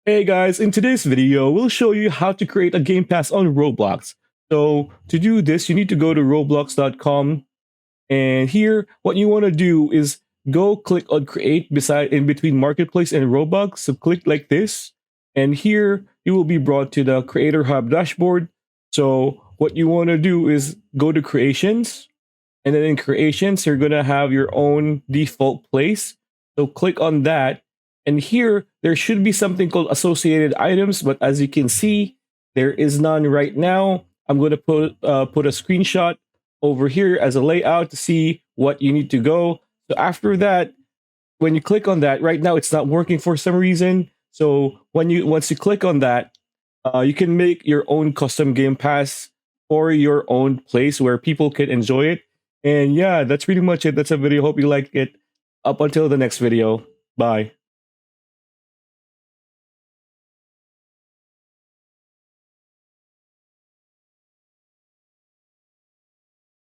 Hey guys, in today's video, we'll show you how to create a Game Pass on Roblox. So to do this, you need to go to roblox.com, and here what you want to do is go click on create beside in between Marketplace and Roblox. So click like this, and here you will be brought to the Creator Hub dashboard. So what you want to do is go to creations, and then in creations, you're going to have your own default place. So click on that. And here, there should be something called associated items, but as you can see, there is none right now. I'm going to put a screenshot over here as a layout to see what you need to go. So after that, when you click on that, right now it's not working for some reason. So once you click on that, you can make your own custom Game Pass or your own place where people can enjoy it. And yeah, that's pretty much it. That's a video. Hope you liked it. Up until the next video. Bye.